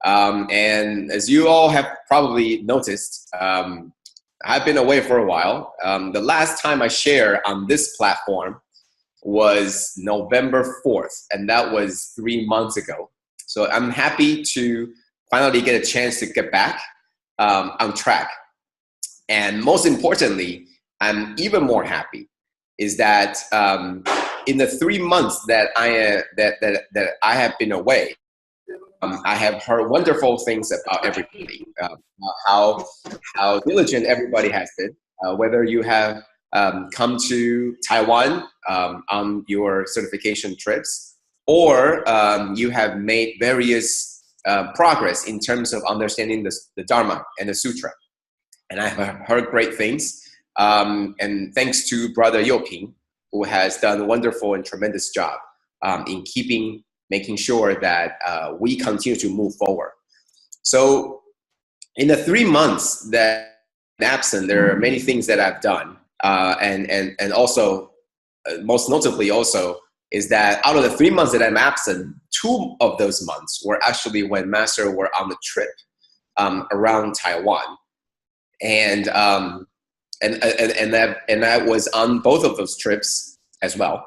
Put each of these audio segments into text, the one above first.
And as you all have probably noticed, I've been away for a while. The last time I shared on this platform was November 4th, and that was 3 months ago. So I'm happy to finally get a chance to get back on track. And most importantly, I'm even more happy is that in the 3 months that I have been away, I have heard wonderful things about everybody, how diligent everybody has been, whether you have come to Taiwan on your certification trips, or you have made various progress in terms of understanding the Dharma and the Sutra. And I have heard great things. And thanks to Brother Yoping, who has done a wonderful and tremendous job in making sure that we continue to move forward. So in the 3 months that I'm absent, there are many things that I've done. And also, most notably also, is that out of the 3 months that I'm absent, 2 of those months were actually when Master were on the trip around Taiwan. And I was on both of those trips as well.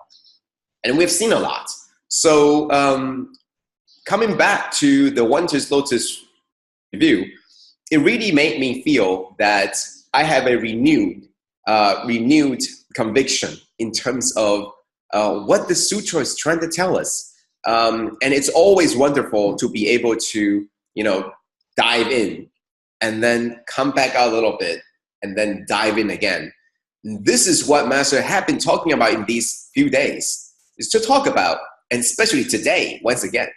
And we've seen a lot. So coming back to the Wondrous Lotus review, it really made me feel that I have a renewed conviction in terms of what the sutra is trying to tell us. And it's always wonderful to be able to, dive in and then come back out a little bit and then dive in again. This is what Master had been talking about in these few days, is to talk about, and especially today, once again,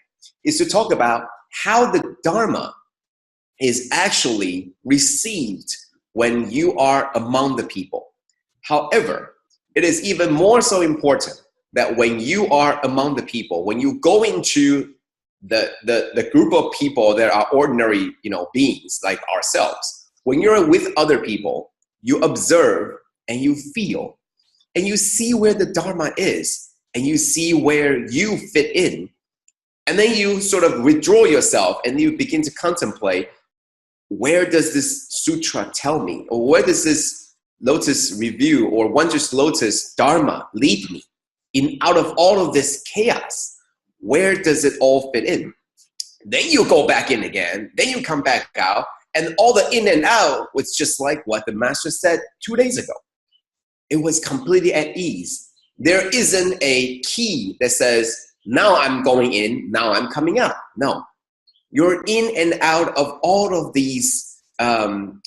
is to talk about how the Dharma is actually received when you are among the people. However, it is even more so important that when you are among the people, when you go into the group of people that are ordinary, beings like ourselves, when you're with other people, you observe and you feel and you see where the Dharma is and you see where you fit in. And then you sort of withdraw yourself and you begin to contemplate, where does this sutra tell me? Or where does this Lotus review or Wondrous Lotus Dharma lead me? Out of all of this chaos, where does it all fit in? Then you go back in again, then you come back out, and all the in and out was just like what the Master said 2 days ago. It was completely at ease. There isn't a key that says, now I'm going in, now I'm coming out. No. You're in and out of all of these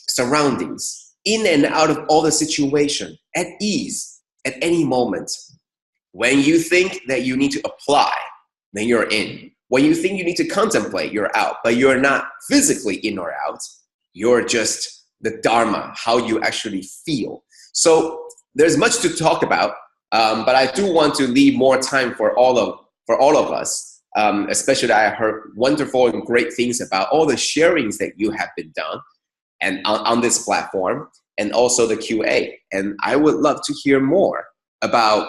surroundings, in and out of all the situation, at ease, at any moment. When you think that you need to apply, then you're in. When you think you need to contemplate, you're out. But you're not physically in or out. You're just the Dharma, how you actually feel. So there's much to talk about, but I do want to leave more time for all of us. Especially I heard wonderful and great things about all the sharings that you have been done and on this platform, and also the QA. And I would love to hear more about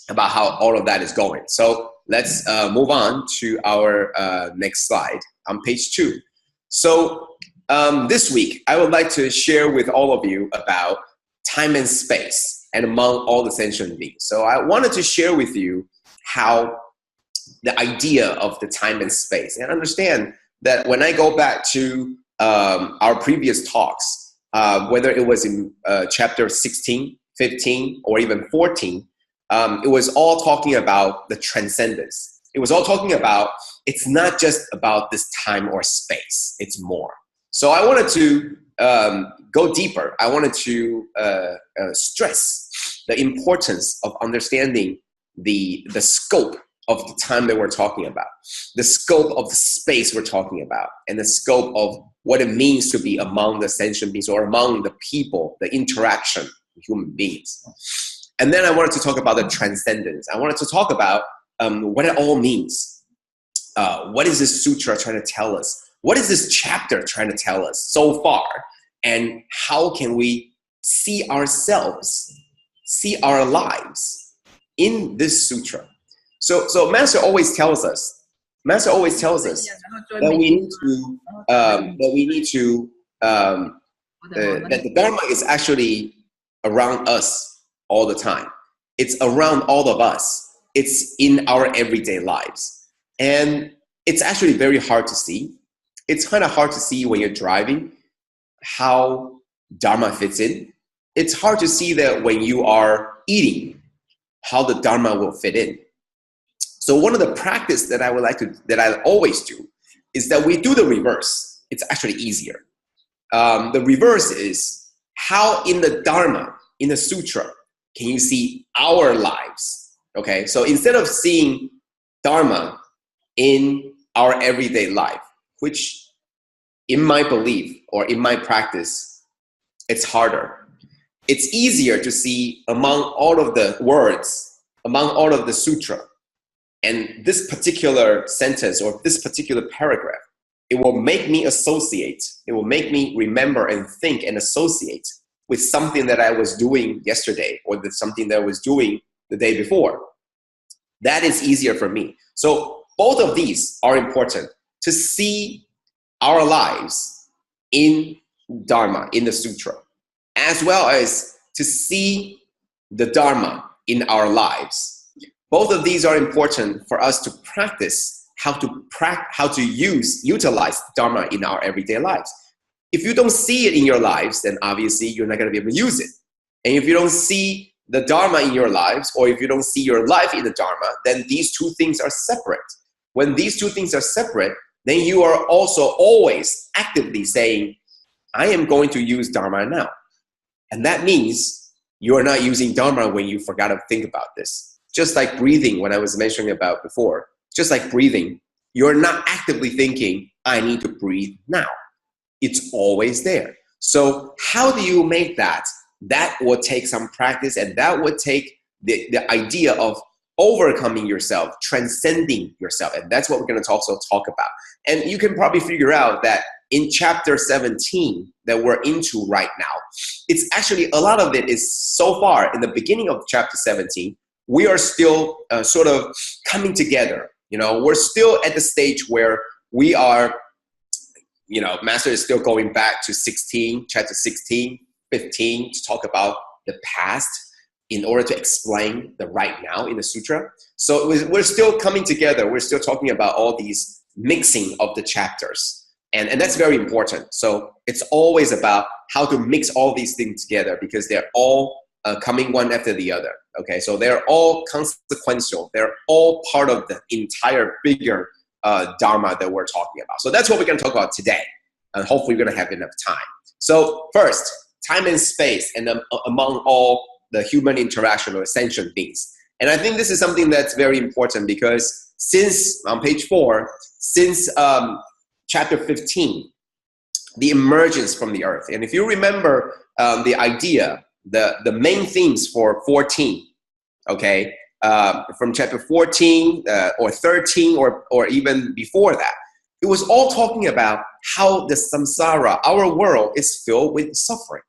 how all of that is going. So let's move on to our next slide on page 2. So this week, I would like to share with all of you about time and space and among all the sentient beings. So I wanted to share with you how the idea of the time and space, and understand that when I go back to our previous talks, whether it was in chapter 16, 15, or even 14, it was all talking about the transcendence. It was all talking about, it's not just about this time or space, it's more. So I wanted to go deeper. I wanted to stress the importance of understanding the scope of the time that we're talking about, the scope of the space we're talking about, and the scope of what it means to be among the sentient beings or among the people, the interaction with human beings. And then I wanted to talk about the transcendence. I wanted to talk about what it all means. What is this sutra trying to tell us? What is this chapter trying to tell us so far? And how can we see ourselves, see our lives in this sutra? So Master always tells us, Master always tells us that that the Dharma is actually around us all the time. It's around all of us. It's in our everyday lives. And it's actually very hard to see. It's kind of hard to see when you're driving how Dharma fits in. It's hard to see that when you are eating, how the Dharma will fit in. So one of the practice that I always do is that we do the reverse. It's actually easier. The reverse is how in the Dharma, in the sutra, can you see our lives? Okay, so instead of seeing Dharma in our everyday life, which in my belief or in my practice, it's harder. It's easier to see among all of the words, among all of the sutra, and this particular sentence or this particular paragraph, it will make me associate, it will make me remember and think and associate with something that I was doing yesterday or something that I was doing the day before. That is easier for me. So both of these are important to see our lives in Dharma, in the sutra, as well as to see the Dharma in our lives. Both of these are important for us to practice how to utilize Dharma in our everyday lives. If you don't see it in your lives, then obviously you're not going to be able to use it. And if you don't see the Dharma in your lives, or if you don't see your life in the Dharma, then these two things are separate. When these two things are separate, then you are also always actively saying, I am going to use Dharma now. And that means you are not using Dharma when you forgot to think about this. Just like breathing, when I was mentioning about before, just like breathing, you're not actively thinking, I need to breathe now. It's always there. So how do you make that? That will take some practice, and that would take the idea of overcoming yourself, transcending yourself. And that's what we're going to also talk about. And you can probably figure out that in chapter 17 that we're into right now, it's actually, a lot of it is so far in the beginning of chapter 17, we are still sort of coming together. You know, we're still at the stage where we are, you know, Master is still going back to 16, chapter 16, 15 to talk about the past in order to explain the right now in the sutra. So we're still coming together. We're still talking about all these mixing of the chapters. And that's very important. So it's always about how to mix all these things together, because they're all coming one after the other. Okay, so they're all consequential. They're all part of the entire bigger Dharma that we're talking about. So that's what we're going to talk about today. And hopefully we're going to have enough time. So first, time and space, and among all the human interaction or sentient beings. And I think this is something that's very important, because since, on page 4, since chapter 15, the emergence from the earth. And if you remember the idea, the main themes for 14, okay, from chapter 14 or 13 or even before that, it was all talking about how the samsara, our world, is filled with suffering.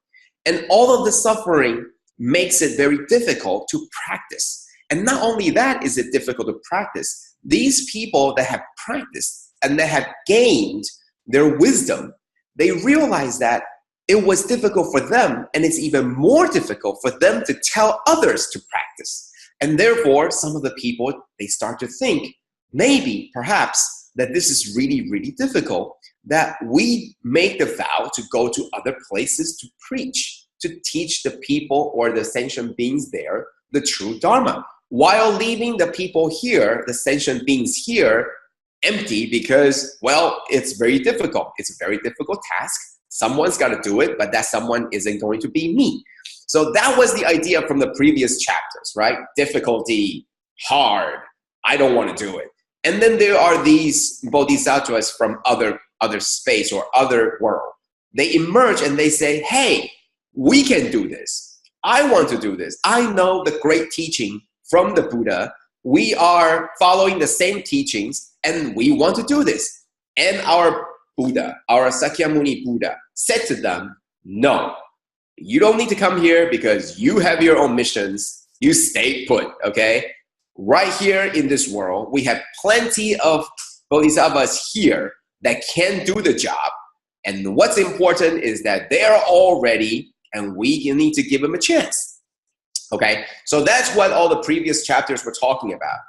And all of the suffering makes it very difficult to practice. And not only that is it difficult to practice, these people that have practiced and that have gained their wisdom, they realize that it was difficult for them, and it's even more difficult for them to tell others to practice. And therefore, some of the people, they start to think, maybe, perhaps, that this is really, really difficult, that we make the vow to go to other places to preach, to teach the people or the sentient beings there the true Dharma, while leaving the people here, the sentient beings here, empty, because, well, it's very difficult. It's a very difficult task. Someone's got to do it, but that someone isn't going to be me. So that was the idea from the previous chapters, right? Difficulty, hard, I don't want to do it. And then there are these bodhisattvas from other space or other world. They emerge and they say, hey, we can do this. I want to do this. I know the great teaching from the Buddha. We are following the same teachings, and we want to do this. And our Buddha, our Sakyamuni Buddha, said to them, no, you don't need to come here because you have your own missions. You stay put, okay? Right here in this world, we have plenty of bodhisattvas here that can do the job. And what's important is that they are all ready and we need to give them a chance. Okay, so that's what all the previous chapters were talking about.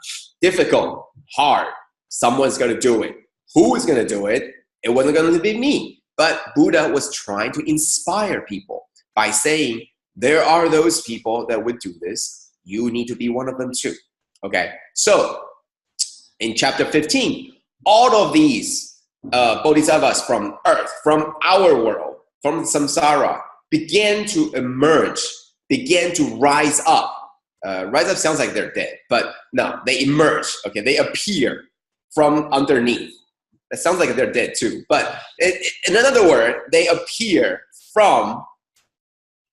Difficult, hard, someone's going to do it. Who is going to do it? It wasn't going to be me. But Buddha was trying to inspire people by saying, there are those people that would do this. You need to be one of them too. Okay, so in chapter 15, all of these bodhisattvas from earth, from our world, from samsara, began to emerge, began to rise up. Rise up sounds like they're dead, but no, they emerge. Okay, they appear from underneath. That sounds like they're dead too, but in another word, they appear from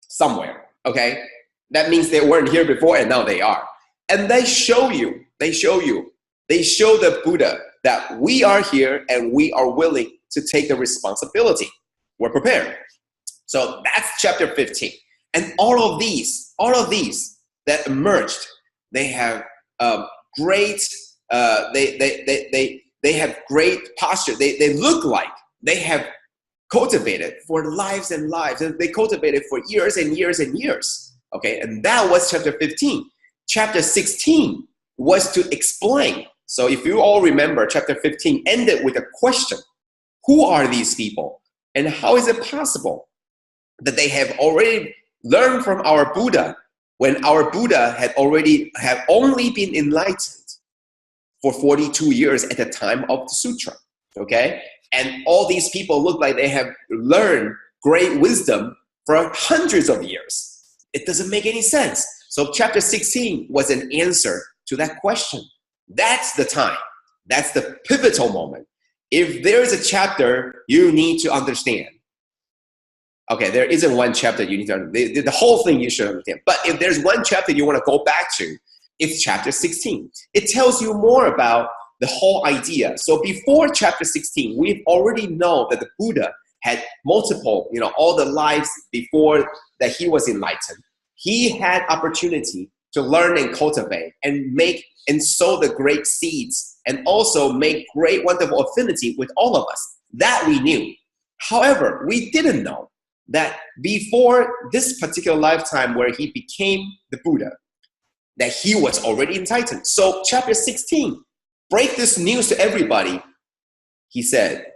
somewhere. Okay, that means they weren't here before and now they are. And they show the Buddha that we are here and we are willing to take the responsibility. We're prepared. So that's chapter 15. And all of these that emerged, they have great, they have great posture. They look like they have cultivated for lives and lives. And they cultivated for years and years and years. Okay, and that was chapter 15. Chapter 16 was to explain. So if you all remember, chapter 15 ended with a question. Who are these people? And how is it possible that they have already learned from our Buddha when our Buddha have only been enlightened for 42 years at the time of the sutra, okay? And all these people look like they have learned great wisdom for hundreds of years. It doesn't make any sense. So chapter 16 was an answer to that question. That's the time. That's the pivotal moment. If there is a chapter you need to understand, okay, there isn't one chapter you need to understand. The whole thing you should understand. But if there's one chapter you want to go back to, it's chapter 16. It tells you more about the whole idea. So before chapter 16, we already know that the Buddha had multiple, all the lives before that he was enlightened. He had opportunity to learn and cultivate and make and sow the great seeds and also make great, wonderful affinity with all of us. That we knew. However, we didn't know that before this particular lifetime where he became the Buddha, that he was already enlightened. So chapter 16, break this news to everybody.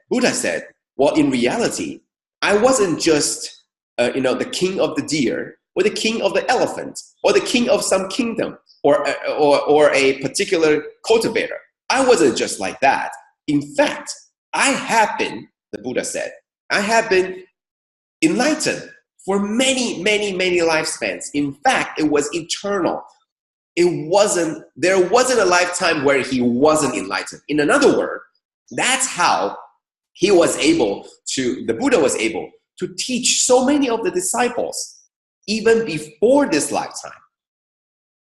Buddha said, well, in reality, I wasn't just, the king of the deer or the king of the elephant or the king of some kingdom or a particular cultivator. I wasn't just like that. In fact, the Buddha said, I have been enlightened for many, many, many lifespans. In fact, it was eternal. There wasn't a lifetime where he wasn't enlightened. In another word, that's how the Buddha was able to teach so many of the disciples even before this lifetime.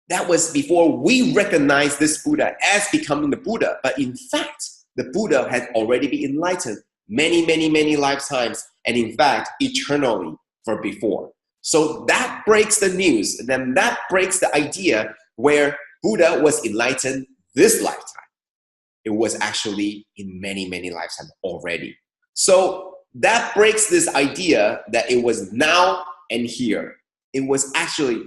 That was before we recognized this Buddha as becoming the Buddha. But in fact, the Buddha had already been enlightened many, many, many lifetimes, and in fact, eternally for before. So that breaks the news. And then that breaks the idea where Buddha was enlightened this lifetime. It was actually in many, many lifetimes already. So that breaks this idea that it was now and here. It was actually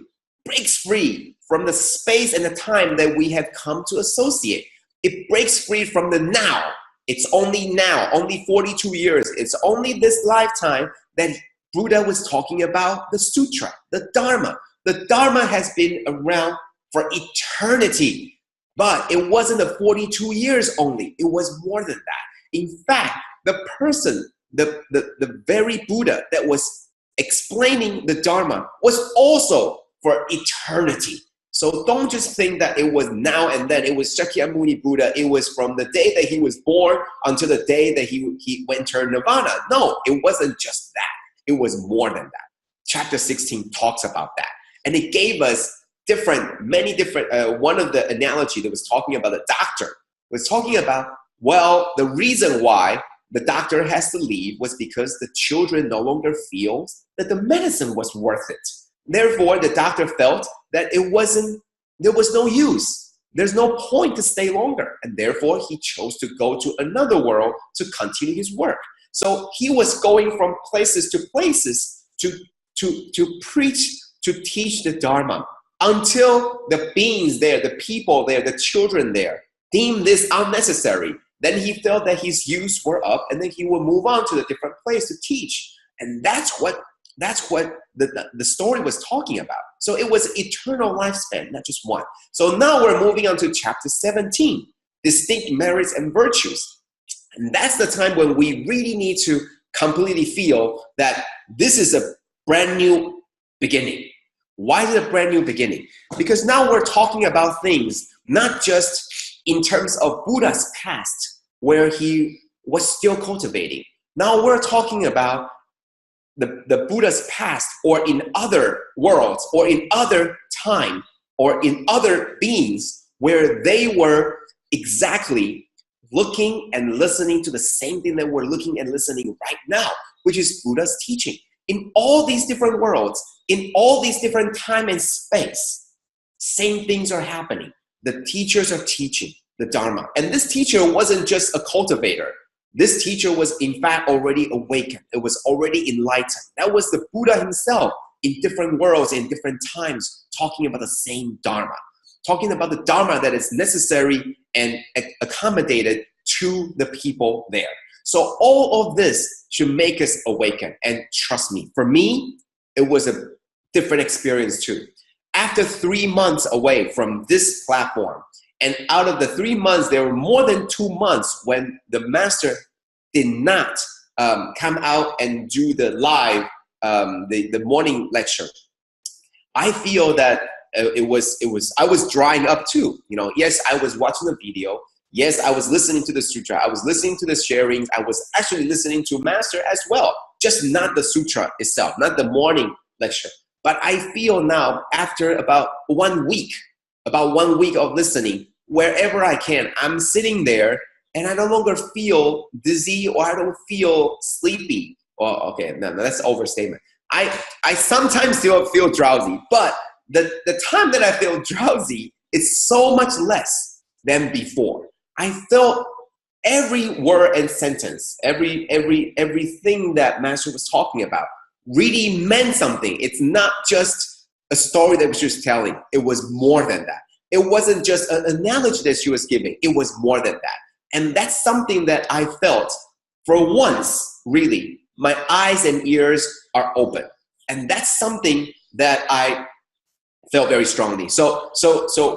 breaks free from the space and the time that we have come to associate. It breaks free from the now. It's only now, only 42 years. It's only this lifetime that Buddha was talking about the sutra, the Dharma. The Dharma has been around for eternity, but it wasn't the 42 years only. It was more than that. In fact, the person, the very Buddha that was explaining the Dharma was also for eternity. So don't just think that it was now and then. It was Shakyamuni Buddha. It was from the day that he was born until the day that he went to nirvana. No, it wasn't just that. It was more than that. Chapter 16 talks about that. And it gave us many different, one of the analogy that was talking about the doctor was talking about, well, the reason why the doctor has to leave was because the children no longer feel that the medicine was worth it. Therefore, the doctor felt that there was no use. there's no point to stay longer. And therefore, he chose to go to another world to continue his work. So he was going from places to places to preach, to teach the Dharma, until the beings there, the people there, the children there, deemed this unnecessary. Then he felt that his views were up, and then he would move on to a different place to teach. And that's what the story was talking about. So it was eternal lifespan, not just one. So now we're moving on to chapter 17, distinct merits and virtues. And that's the time when we really need to completely feel that this is a brand new beginning. Why is it a brand new beginning? Because now we're talking about things not just in terms of Buddha's past, where he was still cultivating. Now we're talking about the Buddha's past, or in other worlds, or in other time, or in other beings, where they were exactly looking and listening to the same thing that we're looking and listening right now, which is Buddha's teaching. In all these different worlds, in all these different time and space, same things are happening. The teachers are teaching the Dharma. And this teacher wasn't just a cultivator. This teacher was in fact already awakened. It was already enlightened. That was the Buddha himself in different worlds, in different times, talking about the same Dharma. Talking about the Dharma that is necessary and accommodated to the people there. So all of this should make us awaken. And trust me, for me, it was a different experience too. After 3 months away from this platform, and out of the 3 months, there were more than 2 months when the master did not come out and do the live, the morning lecture. I feel that I was drying up too. You know, yes, I was watching the video. Yes, I was listening to the sutra. I was listening to the sharings. I was actually listening to master as well, just not the sutra itself, not the morning lecture. But I feel now, after about 1 week of listening, wherever I can, I'm sitting there and I no longer feel dizzy, or I don't feel sleepy. Well, okay, no, that's an overstatement. I sometimes still feel drowsy, but the time that I feel drowsy is so much less than before. I felt every word and sentence, everything that Master was talking about really meant something. It's not just a story that she was telling. It was more than that. It wasn't just an analogy that she was giving. It was more than that. And that's something that I felt for once, really. My eyes and ears are open. And that's something that I felt very strongly. So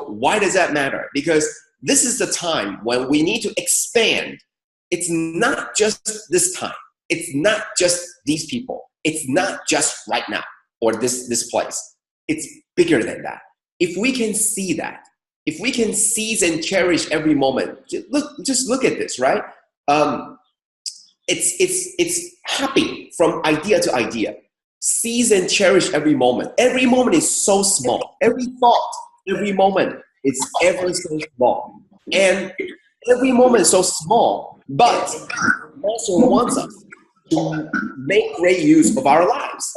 why does that matter? Because this is the time when we need to expand. It's not just this time. It's not just these people. It's not just right now or this place. It's bigger than that. If we can see that, if we can seize and cherish every moment, just look at this, right? It's hopping from idea to idea. Seize and cherish every moment. Every moment is so small. Every thought, every moment is ever so small. And every moment is so small, but also wants us to make great use of our lives.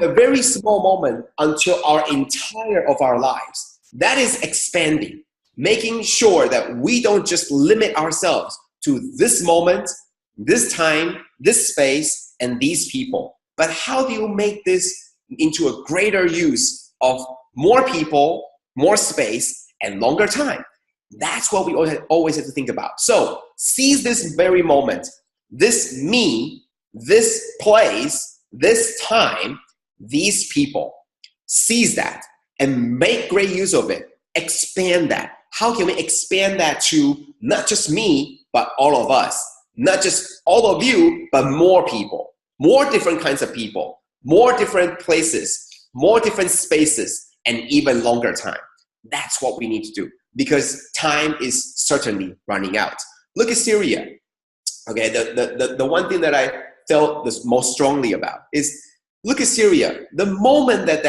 A very small moment until our entire of our lives. That is expanding, making sure that we don't just limit ourselves to this moment, this time, this space, and these people. But how do you make this into a greater use of more people, more space, and longer time? That's what we always have to think about. So seize this very moment, this me, this place, this time, these people. Seize that and make great use of it. Expand that. How can we expand that to not just me, but all of us? Not just all of you, but more people. More different kinds of people. More different places. More different spaces. And even longer time. That's what we need to do. Because time is certainly running out. Look at Syria. Okay, the one thing that I felt the most strongly about is, look at Syria. The moment that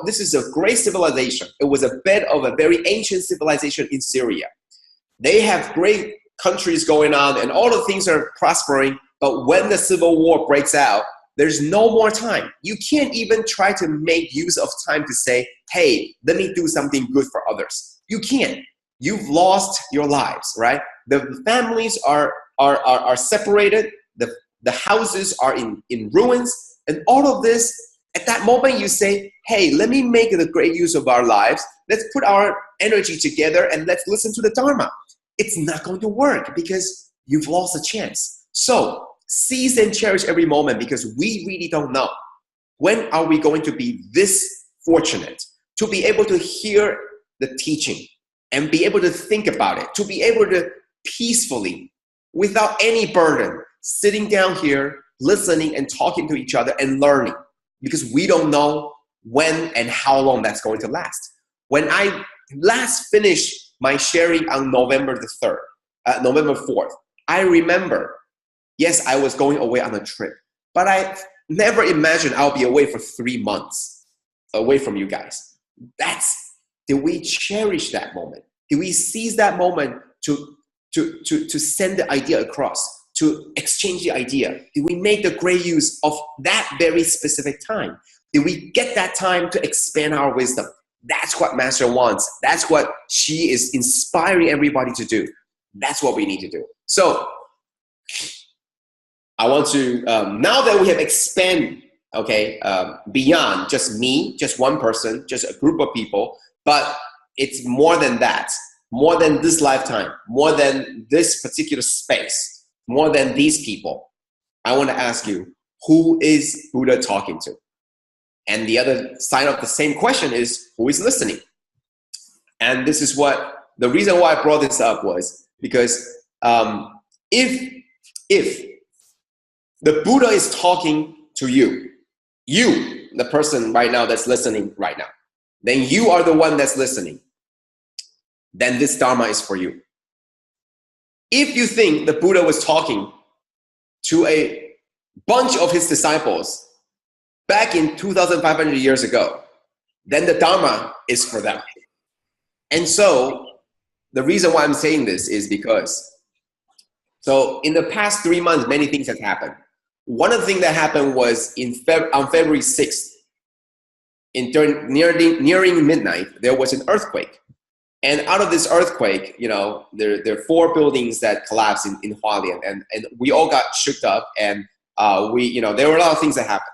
this is a great civilization. It was a bed of a very ancient civilization in Syria. They have great countries going on and all the things are prospering. But when the civil war breaks out, there's no more time. You can't even try to make use of time to say, hey, let me do something good for others. You can't. you've lost your lives, right? The families are separated. The houses are in ruins. And all of this, at that moment you say, hey, let me make the great use of our lives. Let's put our energy together and let's listen to the Dharma. It's not going to work because you've lost a chance. So seize and cherish every moment, because we really don't know when are we going to be this fortunate to be able to hear the teaching and be able to think about it, to be able to peacefully, without any burden, sitting down here, listening and talking to each other and learning, because we don't know when and how long that's going to last. When I last finished my sharing on November 4th, I remember, yes, I was going away on a trip, but I never imagined I'll be away for 3 months, away from you guys. Did we cherish that moment? Did we seize that moment to send the idea across? To exchange the idea? Did we make the great use of that very specific time? Did we get that time to expand our wisdom? That's what Master wants. That's what she is inspiring everybody to do. That's what we need to do. So I want to, now that we have expanded, beyond just me, just one person, just a group of people, but it's more than that, more than this lifetime, more than this particular space, more than these people. I want to ask you, who is Buddha talking to? And the other side of the same question is, who is listening? And this is what, the reason why I brought this up was because if the Buddha is talking to you, the person right now that's listening right now, then you are the one that's listening, then this Dharma is for you. If you think the Buddha was talking to a bunch of his disciples back in 2,500 years ago, then the Dharma is for them. And so the reason why I'm saying this is because, so in the past 3 months, many things have happened. One of the things that happened was on February 6th, nearing midnight, there was an earthquake. And out of this earthquake, there are 4 buildings that collapsed in Hualien, and we all got shook up, and there were a lot of things that happened.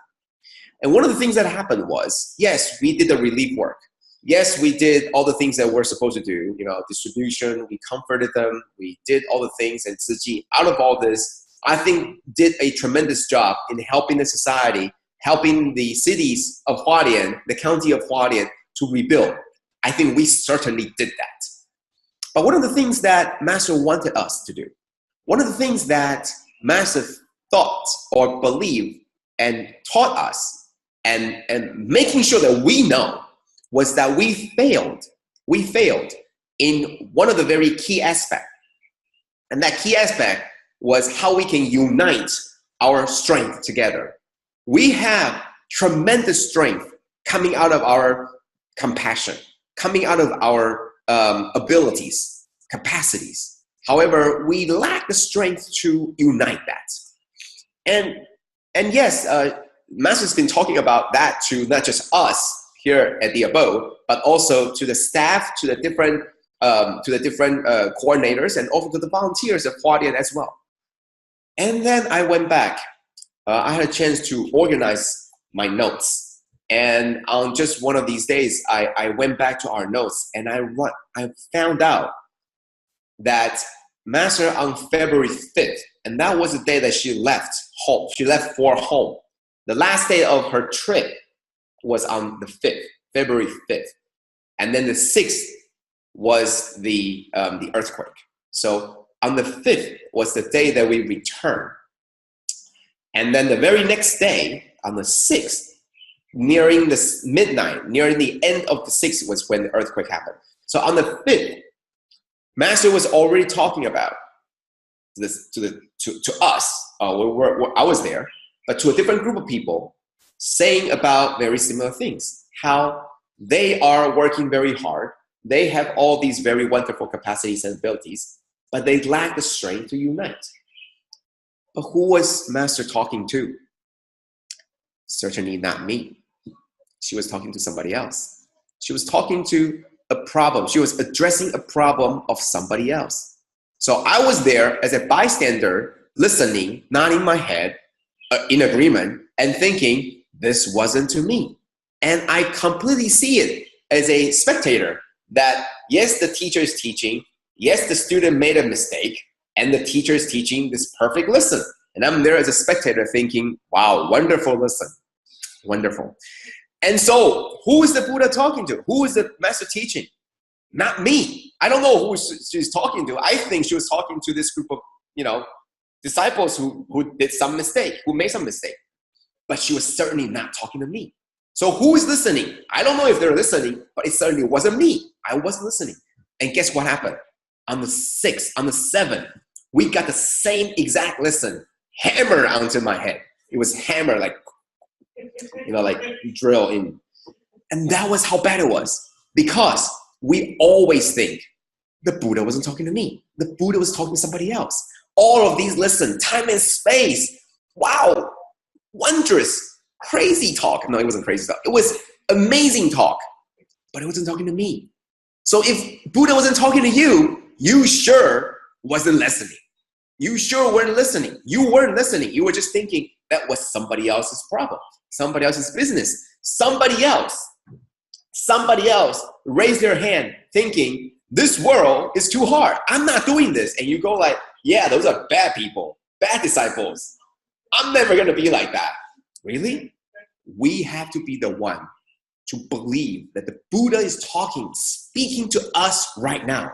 And one of the things that happened was, yes, we did the relief work. Yes, we did all the things that we're supposed to do, distribution, we comforted them, we did all the things, and Tzu Chi, out of all this, I think did a tremendous job in helping the society, helping the cities of Hualien, the county of Hualien, to rebuild. I think we certainly did that. But one of the things that Master wanted us to do, one of the things that Master thought or believed and taught us and making sure that we know was that we failed. We failed in one of the very key aspects. And that key aspect was how we can unite our strength together. We have tremendous strength coming out of our compassion, coming out of our abilities, capacities. However, we lack the strength to unite that. And yes, Master's been talking about that to not just us here at the abode, but also to the staff, to the different coordinators, and also to the volunteers of Hualien as well. And then I went back. I had a chance to organize my notes. And on just one of these days, I went back to our notes, and I found out that Master on February 5th, and that was the day that she left home. She left for home. The last day of her trip was on the 5th, February 5th. And then the 6th was the earthquake. So on the 5th was the day that we returned. And then the very next day, on the 6th, nearing the midnight, nearing the end of the 6th was when the earthquake happened. So on the 5th, Master was already talking about this to us. I was there, but to a different group of people, saying about very similar things. How they are working very hard. They have all these very wonderful capacities and abilities, but they lack the strength to unite. But who was Master talking to? Certainly not me. She was talking to somebody else. She was talking to a problem. She was addressing a problem of somebody else. So I was there as a bystander, listening, nodding my head in agreement, and thinking this wasn't to me. And I completely see it as a spectator that yes, the teacher is teaching, yes, the student made a mistake, and the teacher is teaching this perfect lesson. And I'm there as a spectator thinking, wow, wonderful lesson, wonderful. And so who is the Buddha talking to? Who is the master teaching? Not me. I don't know who she's talking to. I think she was talking to this group of, disciples who did some mistake, who made some mistake. But she was certainly not talking to me. So who is listening? I don't know if they're listening, but it certainly wasn't me. I wasn't listening. And guess what happened? On the 7th, we got the same exact lesson hammered onto my head. It was hammered like drill in. And that was how bad it was. Because we always think the Buddha wasn't talking to me. The Buddha was talking to somebody else. All of these lessons, time and space. Wow. Wondrous, crazy talk. No, it wasn't crazy talk. It was amazing talk. But it wasn't talking to me. So if Buddha wasn't talking to you, you sure wasn't listening. You sure weren't listening. You weren't listening. You were just thinking that was somebody else's problem, somebody else's business. Somebody else raised their hand thinking, this world is too hard. I'm not doing this. And you go like, yeah, those are bad people, bad disciples. I'm never going to be like that. Really? We have to be the one to believe that the Buddha is speaking to us right now.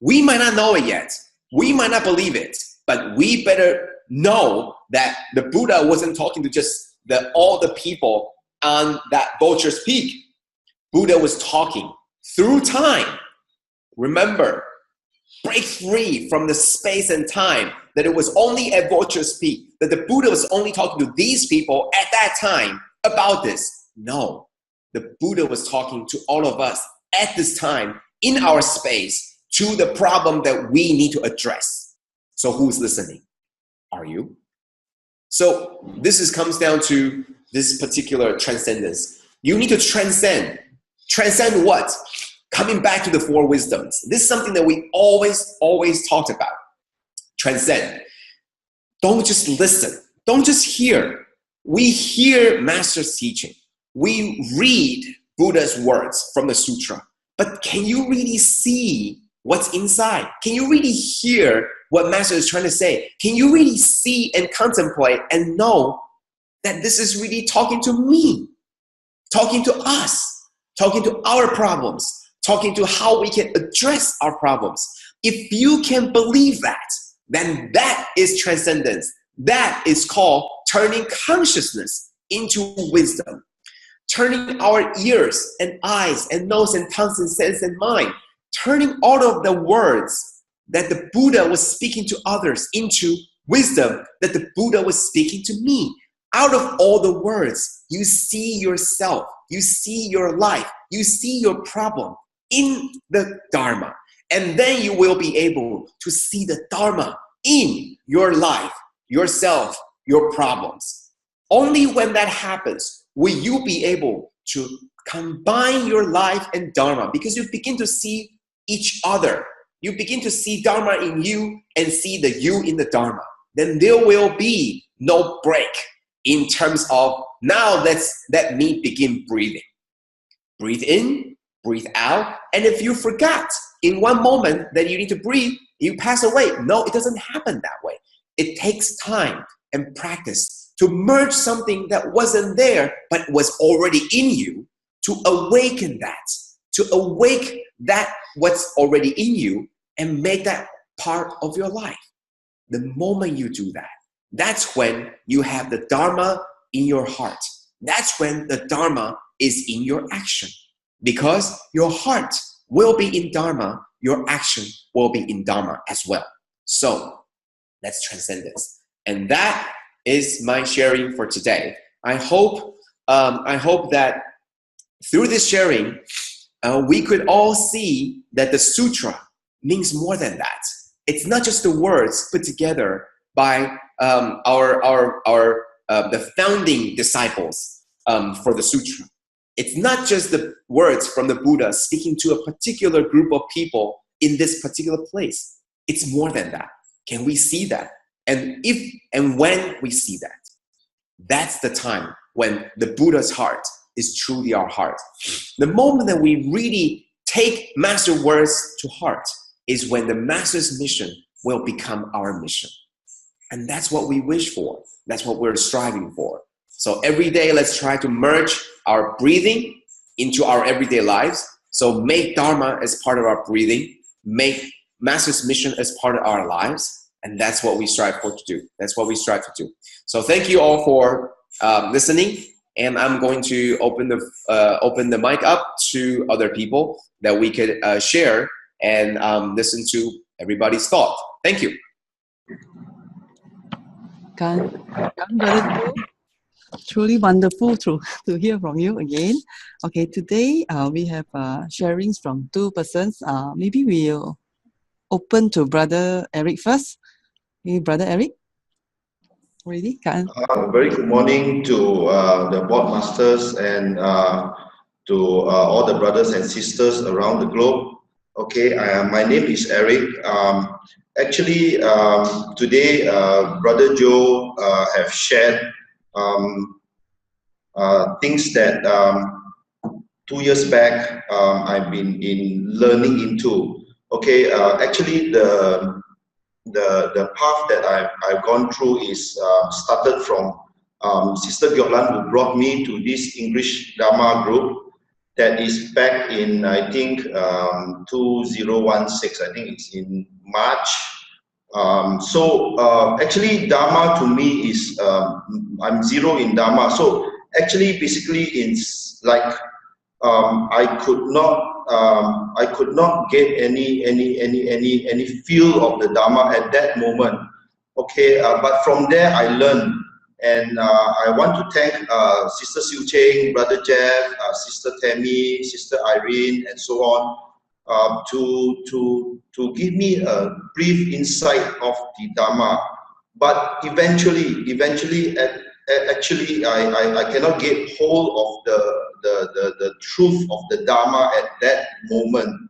We might not know it yet. We might not believe it, but we better know that the Buddha wasn't talking to just all the people on that vulture's peak. Buddha was talking through time. Remember, break free from the space and time that it was only at vulture's peak, that the Buddha was only talking to these people at that time about this. No, the Buddha was talking to all of us at this time in our space to the problem that we need to address. So who's listening? Are you? So this comes down to this particular transcendence. You need to transcend. Transcend what? Coming back to the four wisdoms. This is something that we always talked about. Transcend. Don't just listen. Don't just hear. We hear Master's teaching. We read Buddha's words from the sutra. But can you really see what's inside? Can you really hear what Master is trying to say? Can you really see and contemplate and know that this is really talking to me, talking to us, talking to our problems, talking to how we can address our problems? If you can believe that, then that is transcendence. That is called turning consciousness into wisdom. Turning our ears and eyes and nose and tongues and sense and mind, turning all of the words that the Buddha was speaking to others into wisdom that the Buddha was speaking to me. Out of all the words, you see yourself, you see your life, you see your problem in the Dharma. And then you will be able to see the Dharma in your life, yourself, your problems. Only when that happens will you be able to combine your life and Dharma, because you begin to see each other. You begin to see Dharma in you and see the you in the Dharma. Then there will be no break in terms of, now let me begin breathing. Breathe in, breathe out. And if you forgot in one moment that you need to breathe, you pass away. No, it doesn't happen that way. It takes time and practice to merge something that wasn't there but was already in you, to awaken that, to awake that what's already in you and make that part of your life. The moment you do that, that's when you have the Dharma in your heart. That's when the Dharma is in your action. Because your heart will be in Dharma, your action will be in Dharma as well. So that's transcendence. And that is my sharing for today. I hope that through this sharing, we could all see that the sutra means more than that. It's not just the words put together by the founding disciples for the sutra. It's not just the words from the Buddha speaking to a particular group of people in this particular place. It's more than that. Can we see that? And if and when we see that, that's the time when the Buddha's heart is truly our heart. The moment that we really take Master words to heart is when the Master's mission will become our mission. And that's what we wish for. That's what we're striving for. So every day, let's try to merge our breathing into our everyday lives. So make Dharma as part of our breathing, make Master's mission as part of our lives, and that's what we strive for to do. That's what we strive to do. So thank you all for listening, and I'm going to open the mic up to other people that we could share and listen to everybody's thought. Thank you. Brother, truly wonderful to hear from you again. Okay, today we have sharings from two persons. Maybe we'll open to Brother Eric first. Hey, Brother Eric. Ready? Very good morning to the board masters and to all the brothers and sisters around the globe. Okay, my name is Eric. Actually, today Brother Joe have shared things that 2 years back I've been learning into. Okay, actually the path that I've gone through is started from Sister Gyoklan, who brought me to this English Dharma group that is back in, I think, 2016. I think it's in March. Actually, Dharma to me is, I'm zero in Dharma. So actually, basically, it's like I could not get any feel of the Dharma at that moment. Okay, but from there I learned, and I want to thank Sister Tzu Chi, Brother Jeff, Sister Tammy, Sister Irene, and so on, to give me a brief insight of the Dharma. But eventually, actually, I cannot get hold of the truth of the Dharma at that moment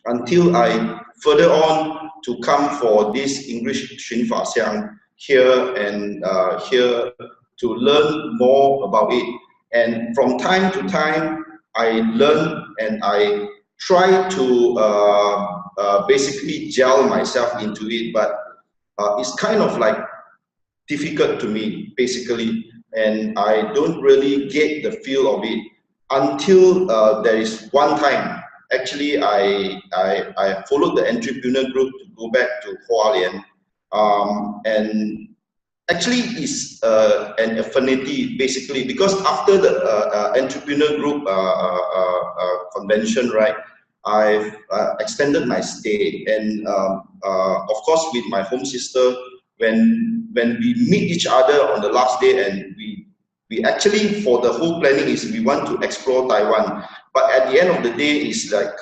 until I further on to come for this English Xun Fa Xiang here and here to learn more about it. And from time to time, I learn and I try to basically gel myself into it, but it's kind of like difficult to me, basically, and I don't really get the feel of it until there is one time. Actually, I followed the entrepreneur group to go back to Hualien, and actually it's an affinity, basically, because after the entrepreneur group convention, right, I've extended my stay, and of course with my home sister, when we meet each other on the last day, and we actually, for the whole planning is we want to explore Taiwan, but at the end of the day is like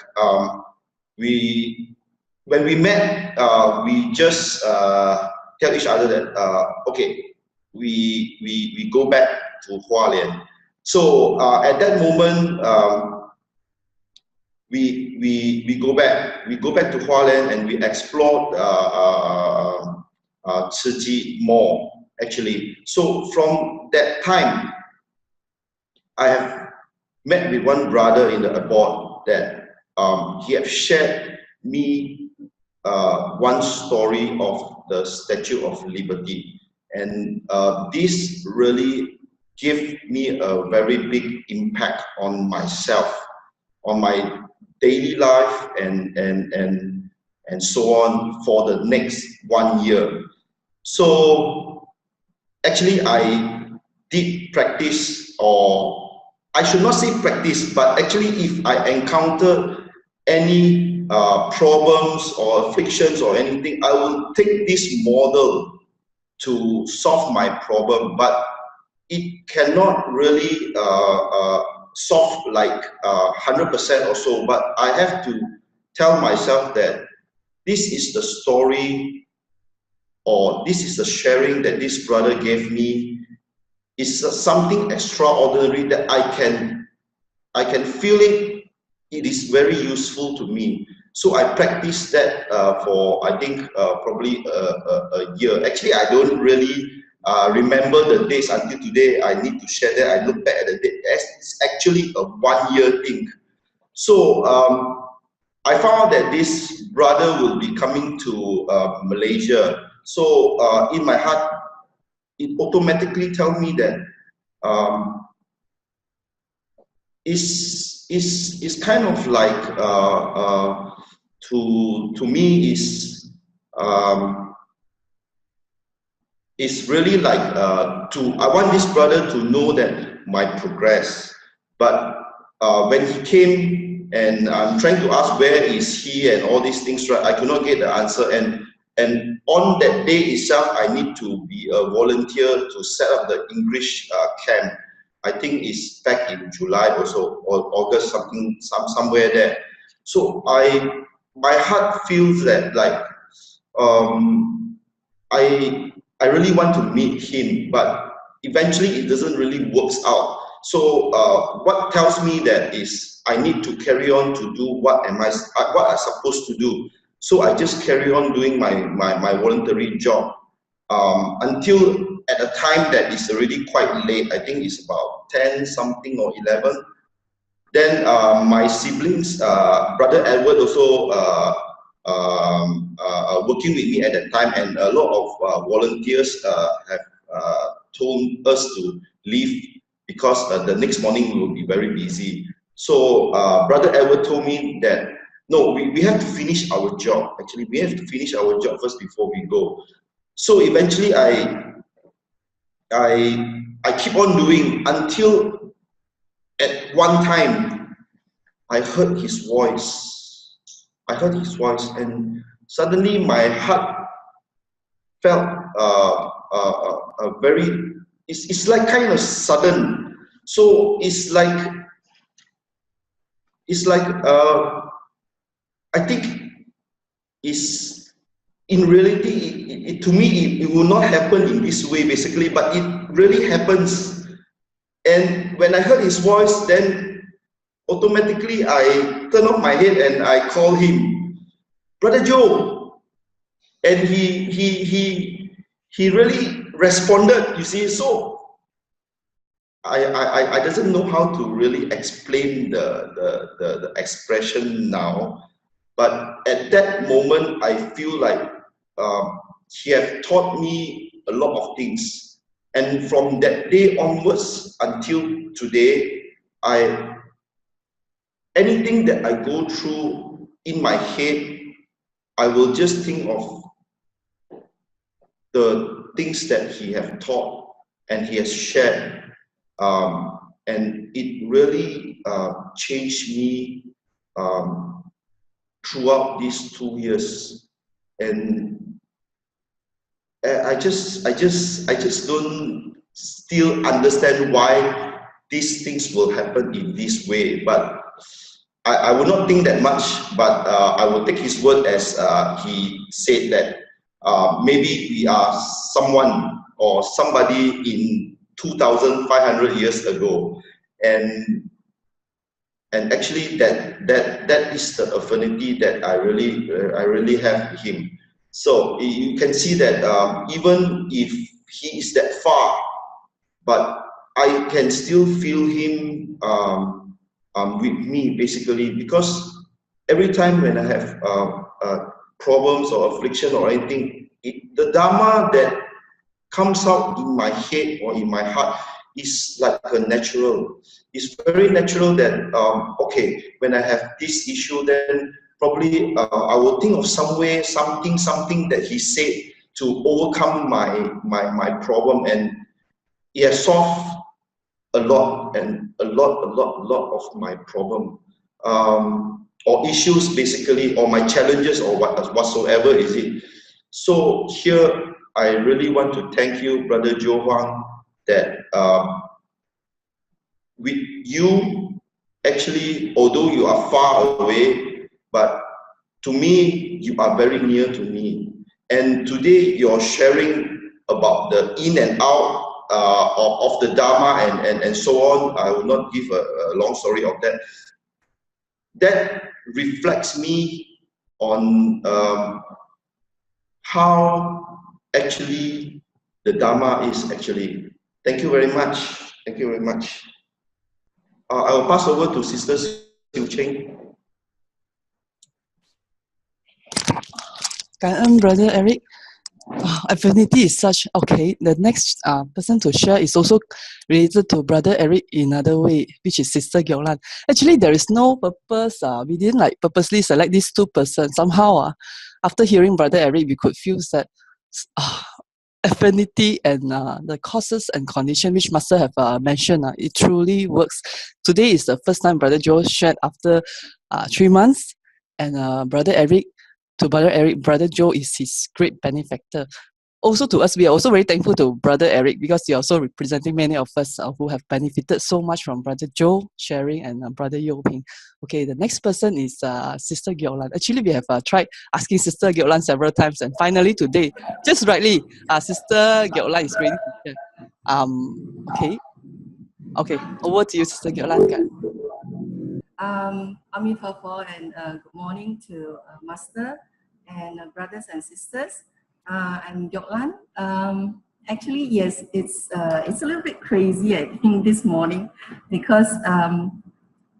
when we met, we just tell each other that okay, we go back to Hualien. So at that moment, we go back to Hualien, and we explored Tzu Chi more, actually. So from that time, I have met with one brother in the abode that he have shared me one story of the Statue of Liberty, and this really gave me a very big impact on myself, on my daily life, and so on for the next 1 year. So actually I did practice, or I should not say practice, but actually if I encounter any problems or afflictions or anything, I will take this model to solve my problem, but it cannot really solve like 100% or so. But I have to tell myself that this is the story, or this is the sharing that this brother gave me. is something extraordinary that I can feel it. It is very useful to me. So I practiced that for, I think, probably a year. Actually, I don't really remember the dates until today. I need to share that. I look back at the date. It's actually a 1 year thing. So I found that this brother will be coming to Malaysia. So in my heart, it automatically tells me that is kind of like to me is really like I want this brother to know that my progress. But when he came and I'm trying to ask where is he and all these things, right, I could not get the answer. And on that day itself, I need to be a volunteer to set up the English camp. I think it's back in July also, or August, somewhere there. So my heart feels that like I really want to meet him, but eventually it doesn't really works out. So what tells me that is I need to carry on to do what I'm supposed to do. So I just carry on doing my voluntary job until at a time that is already quite late. I think it's about 10 something or 11. Then my siblings, brother Edward also working with me at that time, and a lot of volunteers have told us to leave because the next morning we will be very busy. So brother Edward told me that no, we have to finish our job. Actually, we have to finish our job first before we go. So eventually I keep on doing until at one time I heard his voice. And suddenly my heart felt very, it's like kind of sudden. So it's like I think is in reality, to me, it will not happen in this way basically, but it really happens. And when I heard his voice, then automatically I turn off my head and I call him, Brother Joe. And he really responded, you see. So I doesn't know how to really explain the expression now, but at that moment I feel like he have taught me a lot of things, and from that day onwards until today, anything that I go through in my head, I will just think of the things that he have taught and he has shared. And it really changed me throughout these 2 years, and I just don't still understand why these things will happen in this way. But I would not think that much, but I will take his word as he said that maybe we are someone or somebody in 2,500 years ago, and actually that is the affinity that I really have with him. So you can see that even if he is that far, but I can still feel him with me basically, because every time when I have problems or affliction or anything, the Dharma that comes out in my head or in my heart is like a natural. It's very natural that okay, when I have this issue, then probably I will think of some way, something that he said to overcome my problem, and he has solved a lot of my problem or issues basically, or my challenges or whatsoever is it. So here I really want to thank you, Brother Joe Huang, that with you, actually, although you are far away, but to me, you are very near to me. And today you're sharing about the in and out of the Dharma and so on. I will not give a long story of that. That reflects me on how actually the Dharma is actually. Thank you very much. Thank you very much. I will pass over to Sister Tzu Chi. Brother Eric. Affinity is such. Okay, the next person to share is also related to Brother Eric in another way, which is Sister Gyolan. Actually, there is no purpose. We didn't like purposely select these two persons. Somehow, after hearing Brother Eric, we could feel that affinity and the causes and condition which Master have mentioned, it truly works. Today is the first time Brother Joe shared after 3 months, and Brother Eric. To Brother Eric, Brother Joe is his great benefactor. Also to us, we are also very thankful to Brother Eric because you're also representing many of us who have benefited so much from Brother Joe sharing and Brother Yo Ping. Okay, the next person is Sister Gyolan. Actually, we have tried asking Sister Gyolan several times, and finally today, just rightly, Sister Gyolan is ready to share. Okay, over to you, Sister Gyolan. Amitabha and good morning to Master and brothers and sisters. I'm Yoklan. Actually, yes, it's a little bit crazy, I think, this morning because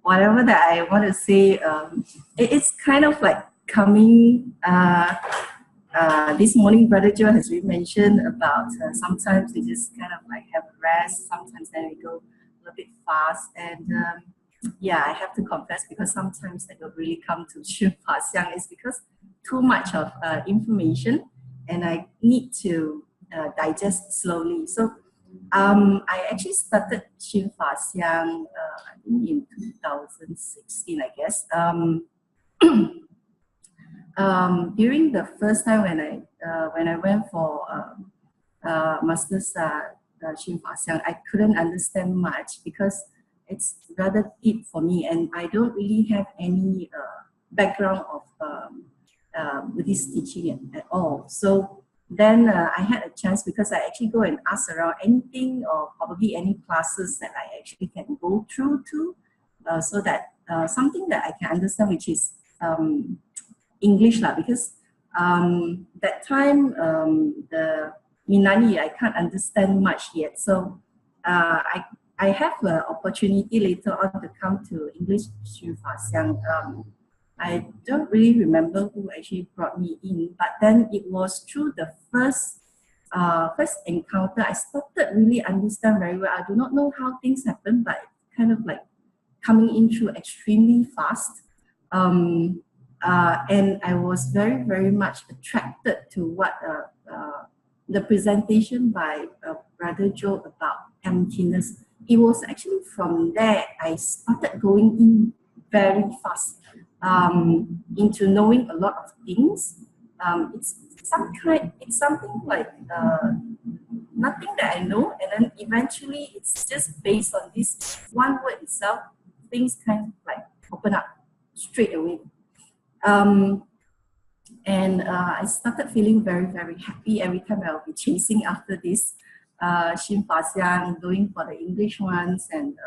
whatever that I want to say, it's kind of like coming. This morning, Brother Joe has mentioned about sometimes we just kind of like have a rest, sometimes then we go a little bit fast, and yeah, I have to confess because sometimes I don't really come to Xun Fa Xiang is because too much of information and I need to digest slowly. So I actually started Xun Fa Xiang I think in 2016, I guess. During the first time when I went for Master's Xun Fa Xiang, I couldn't understand much because it's rather deep for me, and I don't really have any background of Buddhist teaching at all. So then I had a chance because I actually go and ask around anything or probably any classes that I actually can go through to, so that something that I can understand, which is English lah, because that time the Minani I can't understand much yet. So I have the opportunity later on to come to English Xun Fa Xiang. I don't really remember who actually brought me in, but then it was through the first encounter I started really understand very well. I do not know how things happen, but kind of like coming in through extremely fast. And I was very, very much attracted to what the presentation by Brother Joe about emptiness. It was actually from there I started going in very fast into knowing a lot of things. It's something like nothing that I know, and then eventually it's just based on this one word itself, things kind of like open up straight away. And I started feeling very, very happy every time I'll be chasing after this Xun Fa Xiang, going for the English ones and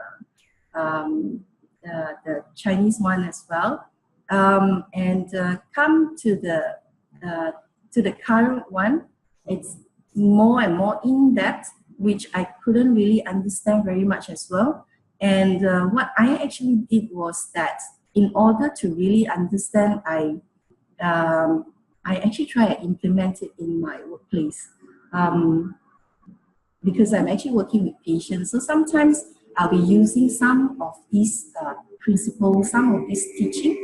the Chinese one as well. And come to the current one, it's more and more in depth, which I couldn't really understand very much as well. And what I actually did was that in order to really understand, I actually try to implement it in my workplace. Because I'm actually working with patients. So sometimes I'll be using some of these principles, some of this teaching.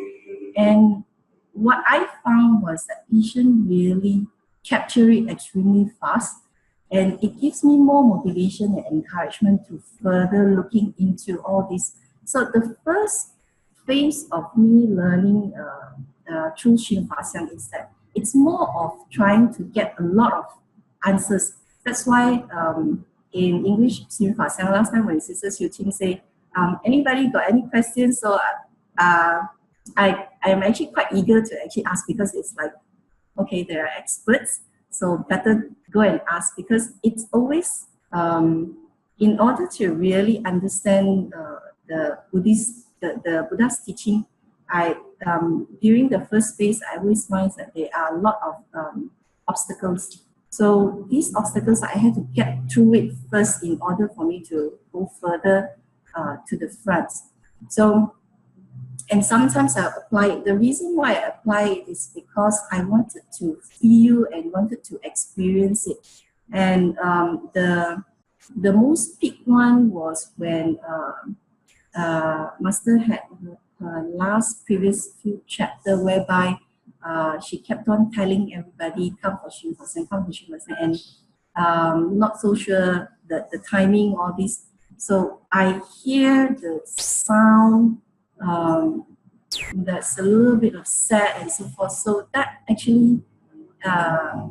And what I found was that patients really capture it extremely fast. And it gives me more motivation and encouragement to further looking into all this. So the first phase of me learning through Xun Fa Xiang is that it's more of trying to get a lot of answers. That's why in English Xun Fa Xiang, last time when Sister Tzu Chi say, anybody got any questions? So I am actually quite eager to actually ask, because it's like, okay, there are experts, so better go and ask, because it's always in order to really understand the Buddha's teaching, during the first phase, I always find that there are a lot of obstacles. So these obstacles, I had to get through it first in order for me to go further to the front. So, and sometimes I apply it. The reason why I apply it is because I wanted to feel and wanted to experience it. And the most peak one was when Master had her last previous few chapter, whereby she kept on telling everybody, come for Shinfasen, come for Shinfasen, and not so sure the timing, all this. So I hear the sound that's a little bit of sad and so forth. So that actually, I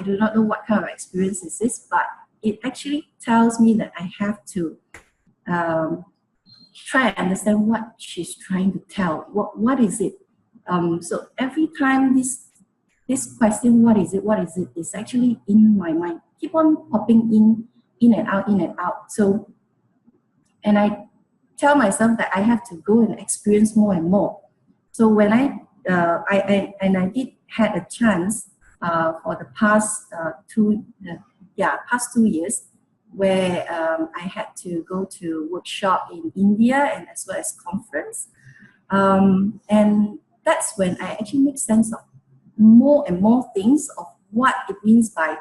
do not know what kind of experience is this, but it actually tells me that I have to try and understand what she's trying to tell. What is it? So every time this question, what is it, is actually in my mind. Keep on popping in and out. So, and I tell myself that I have to go and experience more and more. So when I did had a chance for the past 2 years, where I had to go to workshop in India and as well as conference. And that's when I actually make sense of more and more things of what it means by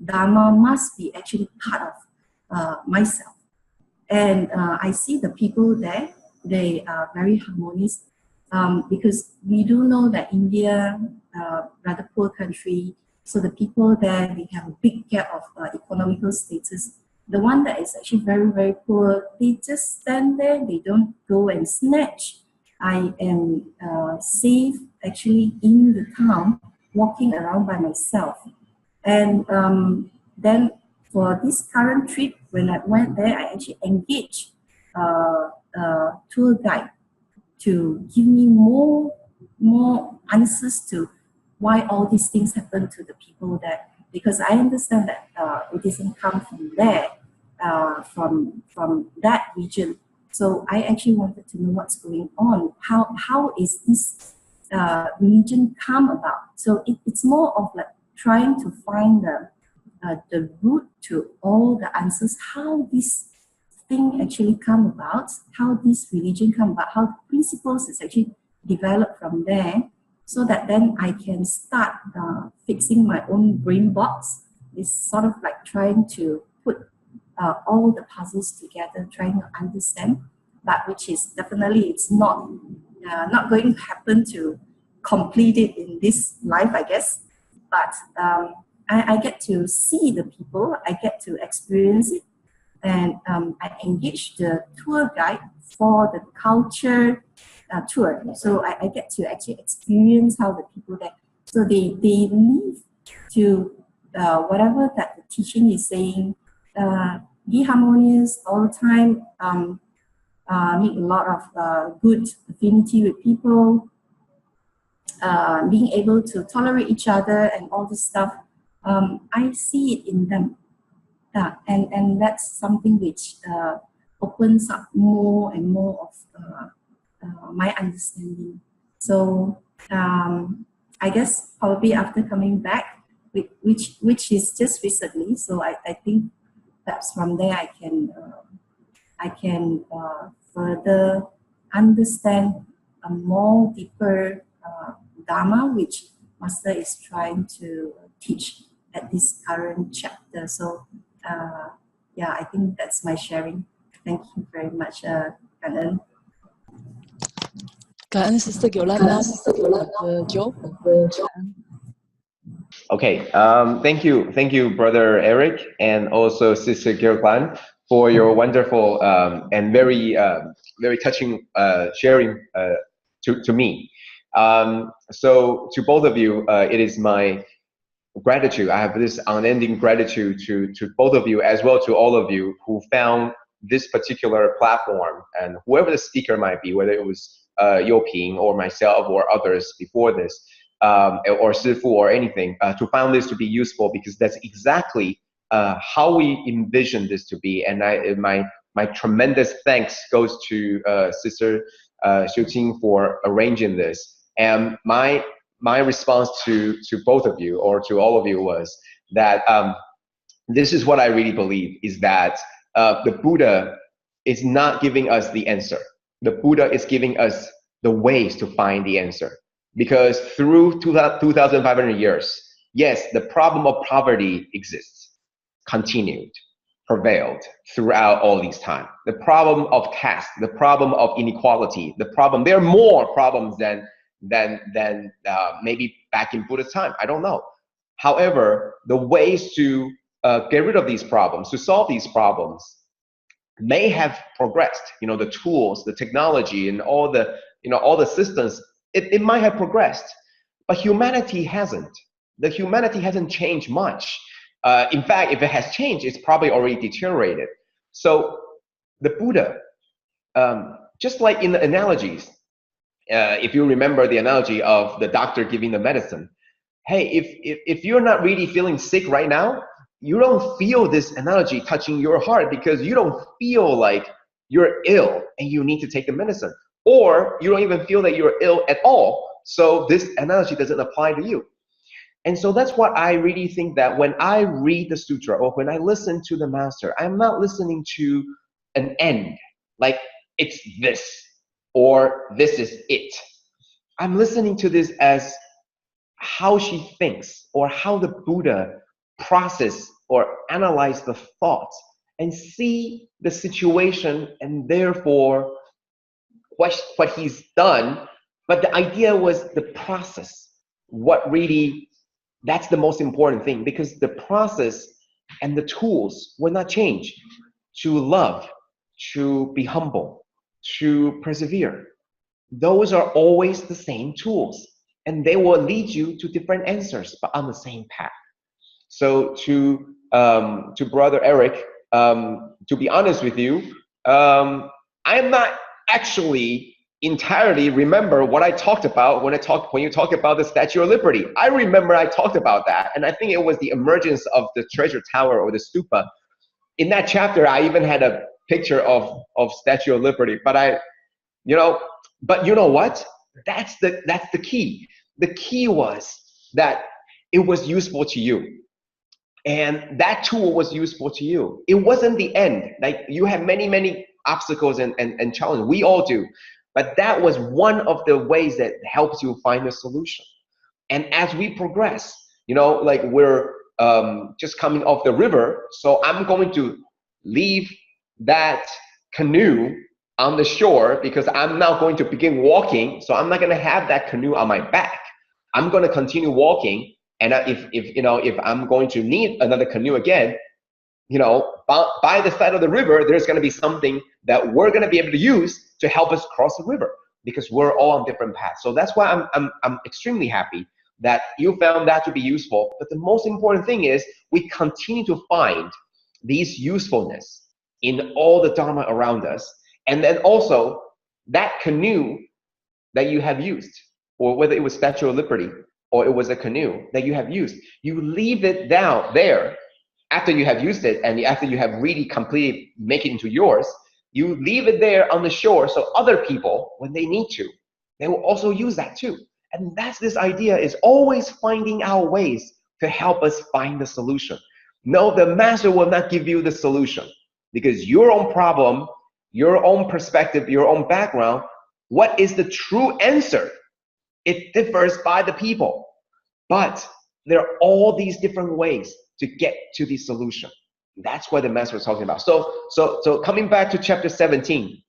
Dharma must be actually part of myself. And I see the people there, they are very harmonious, because we do know that India, rather poor country, so the people there, they have a big gap of economical status. The one that is actually very, very poor, they just stand there, they don't go and snatch. I am safe actually in the town, walking around by myself. And then for this current trip, when I went there, I actually engaged a tour guide to give me more answers to why all these things happen to the people there. Because I understand that it doesn't come from there, from that region. So I actually wanted to know what's going on. How is this religion come about? So it's more of like trying to find the root to all the answers, how this thing actually come about, how this religion come about, how the principles is actually developed from there, so that then I can start fixing my own brain box. It's sort of like trying to put all the puzzles together, trying to understand, but which is definitely, it's not going to happen to complete it in this life, I guess. But I get to see the people, I get to experience it, and I engage the tour guide for the culture tour. So I get to actually experience how the people there, so they live to whatever that the teaching is saying, be harmonious all the time, make a lot of good affinity with people, being able to tolerate each other and all this stuff. I see it in them. And that's something which opens up more and more of my understanding. So I guess probably after coming back, which is just recently, so I think perhaps from there I can further understand a more deeper Dharma which Master is trying to teach at this current chapter. So yeah, I think that's my sharing. Thank you very much, Kanan. Kanan, Sister Yolanda, Joe. Okay, thank you, Brother Eric, and also Sister Gilglan, for your wonderful and very touching sharing to me. So to both of you, it is my gratitude. I have this unending gratitude to both of you, as well to all of you who found this particular platform, and whoever the speaker might be, whether it was Yo Ping or myself or others before this, or Sifu or anything to find this to be useful, because that's exactly how we envision this to be. And my tremendous thanks goes to Sister Tzu Chi for arranging this. And my response to both of you, or to all of you, was that this is what I really believe, is that the Buddha is not giving us the answer. The Buddha is giving us the ways to find the answer. Because through 2,500 years, yes, the problem of poverty exists, continued, prevailed throughout all these time. The problem of caste, the problem of inequality, there are more problems than maybe back in Buddha's time. I don't know. However, the ways to get rid of these problems, to solve these problems, may have progressed. The tools, the technology, and all the systems. It might have progressed, but humanity hasn't. The humanity hasn't changed much. In fact, if it has changed, it's probably already deteriorated. So the Buddha, just like in the analogies, if you remember the analogy of the doctor giving the medicine, hey, if you're not really feeling sick right now, you don't feel this analogy touching your heart, because you don't feel like you're ill and you need to take the medicine. Or you don't even feel that you're ill at all, so this analogy doesn't apply to you. And so that's what I really think, that when I read the sutra, or when I listen to the master, I'm not listening to an end, like it's this, or this is it. I'm listening to this as how she thinks, or how the Buddha process or analyze the thoughts, and see the situation, and therefore what he's done. But the idea was the process. That's the most important thing, because the process and the tools will not change. To love, to be humble, to persevere, those are always the same tools, and they will lead you to different answers, but on the same path. So to Brother Eric, to be honest with you, I'm not actually entirely remember what I talked about when you talk about the Statue of Liberty. I remember I talked about that, and I think it was the emergence of the treasure tower, or the stupa. In that chapter, I even had a picture of Statue of Liberty. But but you know what? That's the key. The key was that it was useful to you. And that tool was useful to you. It wasn't the end. Like, you have many obstacles and challenges. We all do. But that was one of the ways that helps you find a solution. And as we progress, like we're just coming off the river, so I'm going to leave that canoe on the shore, because I'm now going to begin walking. So I'm not going to have that canoe on my back. I'm going to continue walking. And if I'm going to need another canoe again, by the side of the river, there's going to be something that we're going to be able to use to help us cross the river, because we're all on different paths. So that's why I'm extremely happy that you found that to be useful. But the most important thing is we continue to find these usefulness in all the Dharma around us. And then also that canoe that you have used, or whether it was Statue of Liberty, or it was a canoe that you have used, you leave it down there after you have used it, and after you have really completely make it into yours, you leave it there on the shore, so other people, when they need to, they will also use that too. And that's this idea, is always finding our ways to help us find the solution. No, the master will not give you the solution, because your own problem, your own perspective, your own background, what is the true answer? It differs by the people, but there are all these different ways to get to the solution. That's what the master was talking about. So coming back to chapter 17,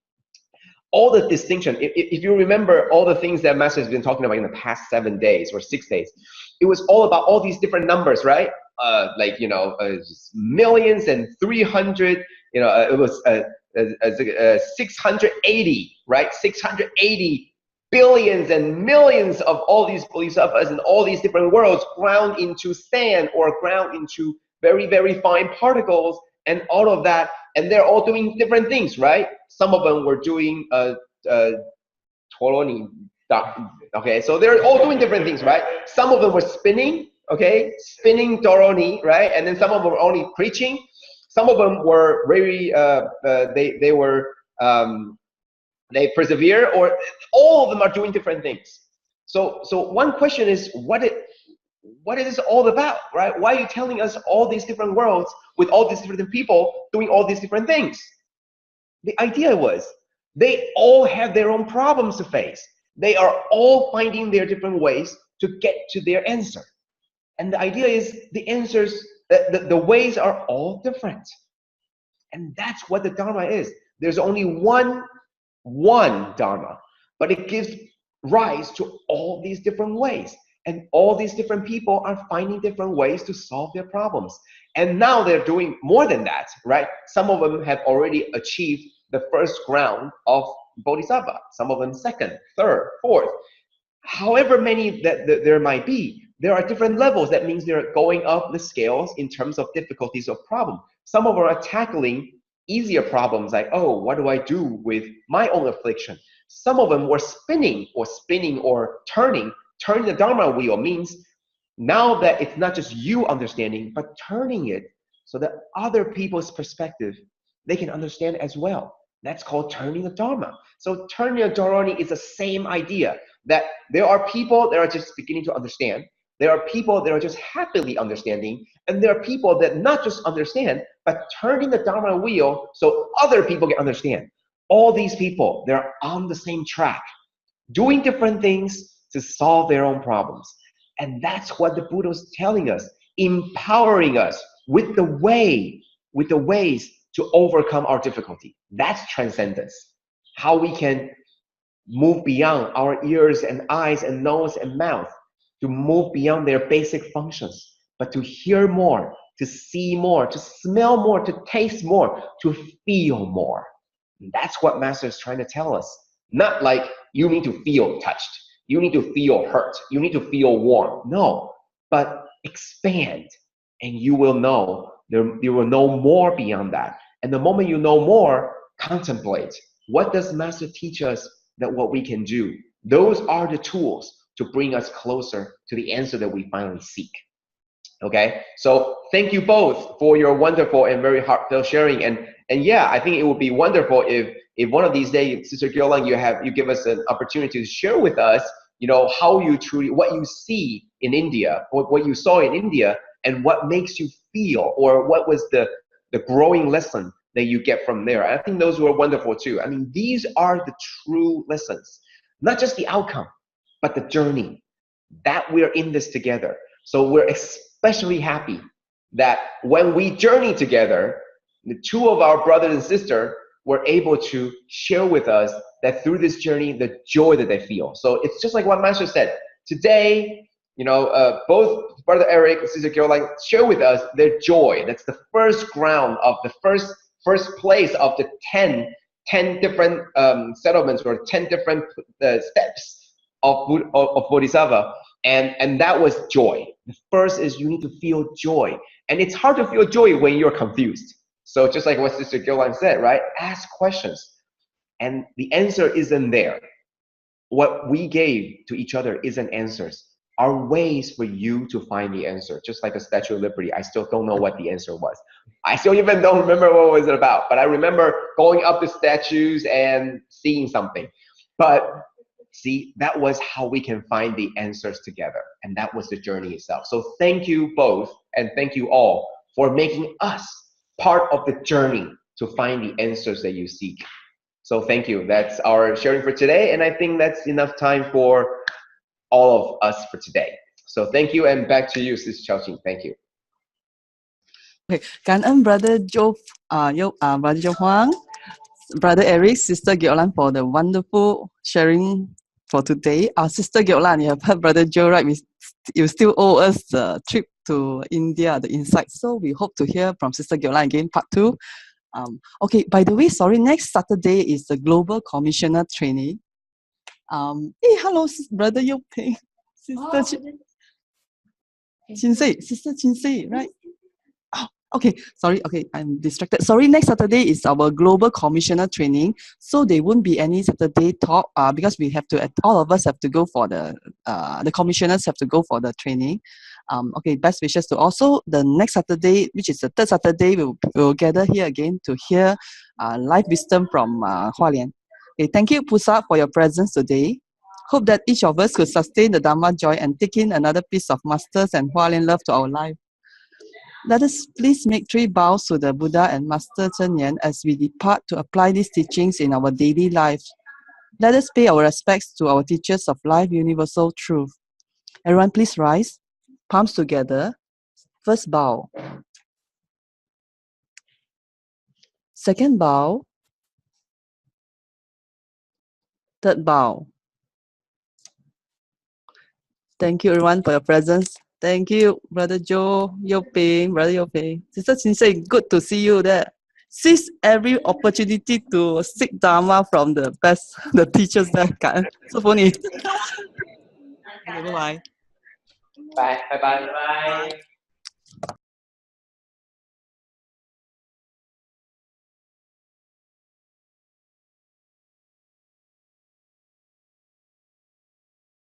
all the distinction, if you remember all the things that master has been talking about in the past 7 days or 6 days, it was all about all these different numbers, right? Millions and 300, it was 680, right? 680 billions and millions of all these bodhisattvas in all these different worlds, ground into sand or ground into very, very fine particles, and all of that. And they're all doing different things, right? Some of them were doing toroni Okay, so they're all doing different things, right? Some of them were spinning, okay, spinning Doroni, right? And then some of them were only preaching. Some of them were very, they persevere, or all of them are doing different things. So one question is, what is this all about, right? Why are you telling us all these different worlds with all these different people doing all these different things? The idea was they all have their own problems to face. They are all finding their different ways to get to their answer. And the idea is the answers, the ways are all different. And that's what the Dharma is. There's only one Dharma, but it gives rise to all these different ways. And all these different people are finding different ways to solve their problems. And now they're doing more than that, right? Some of them have already achieved the first ground of Bodhisattva. Some of them second, third, fourth. However many that there might be, there are different levels. That means they're going up the scales in terms of difficulties of problem. Some of them are tackling easier problems like, oh, what do I do with my own affliction? Some of them were spinning or turning the Dharma wheel. Means now that it's not just you understanding, but turning it so that other people's perspective, they can understand as well. That's called turning the Dharma. So turning the Dharani is the same idea, that there are people that are just beginning to understand. There are people that are just happily understanding. And there are people that not just understand, but turning the Dharma wheel so other people can understand. All these people, they're on the same track, doing different things to solve their own problems. And that's what the Buddha is telling us, empowering us with the ways to overcome our difficulty. That's transcendence. How we can move beyond our ears and eyes and nose and mouth, to move beyond their basic functions, but to hear more, to see more, to smell more, to taste more, to feel more. And that's what Master is trying to tell us. Not like you need to feel touched, you need to feel hurt, you need to feel warm. No, but expand, and you will know. You will know more beyond that. And the moment you know more, contemplate. What does Master teach us that what we can do? Those are the tools to bring us closer to the answer that we finally seek. Okay, so thank you both for your wonderful and very heartfelt sharing. And yeah, I think it would be wonderful if one of these days, Sister Gyolan, you give us an opportunity to share with us, how you truly, what you see in India, or what you saw in India, and what makes you feel, or what was the growing lesson that you get from there. I think those were wonderful too. I mean, these are the true lessons, not just the outcome, but the journey, that we're in this together. So we're especially happy that when we journey together, the two of our brothers and sisters were able to share with us that through this journey, the joy that they feel. So it's just like what Master said. Today, both Brother Eric and Sister Caroline share with us their joy. That's the first ground of the first place of the 10 different settlements, or 10 different steps of Bodhisattva. And that was joy. The first is you need to feel joy. And it's hard to feel joy when you're confused. So just like what Sister Gyolan said, right? Ask questions. And the answer isn't there. What we gave to each other isn't answers. Are ways for you to find the answer. Just like the Statue of Liberty, I still don't know what the answer was. I still even don't remember what was it about. But I remember going up the statues and seeing something. But see, that was how we can find the answers together. And that was the journey itself. So thank you both, and thank you all for making us part of the journey to find the answers that you seek. So thank you. That's our sharing for today. And I think that's enough time for all of us for today. So thank you, and back to you, Sister Chao-Ching. Thank you. Okay, 感恩 Brother Joe, Brother Joe Huang, Brother Eric, Sister Gyolan for the wonderful sharing for today. Our Sister Gyolan, you have heard Brother Joe, right? You still owe us the trip to India, the insights. So we hope to hear from Sister Gyolan again, part 2. Okay, by the way, sorry, next Saturday is the Global Commissioner Training. Hey, hello, Brother Yop Peng, Sister Chinsei, Sister Chinsei, right? Oh, Okay, sorry. Okay, I'm distracted. Sorry, next Saturday is our Global Commissioner training. So there won't be any Saturday talk because we have to, all of us have to go for the commissioners have to go for the training. Okay, best wishes to also the next Saturday, which is the third Saturday, we'll gather here again to hear life wisdom from Hualien. Okay, thank you, Pusa, for your presence today. Hope that each of us could sustain the Dharma joy and take in another piece of Masters and Hualien love to our life. Let us please make 3 bows to the Buddha and Master Cheng as we depart to apply these teachings in our daily life. Let us pay our respects to our teachers of life, universal truth. Everyone please rise, palms together. First bow. Second bow. Third bow. Thank you everyone for your presence. Thank you, Brother Joe, Yoping, Brother Yoping. Sister Chinsei, good to see you there. Seize every opportunity to seek Dharma from the best, the teachers there. So funny. Okay, bye-bye. Bye bye.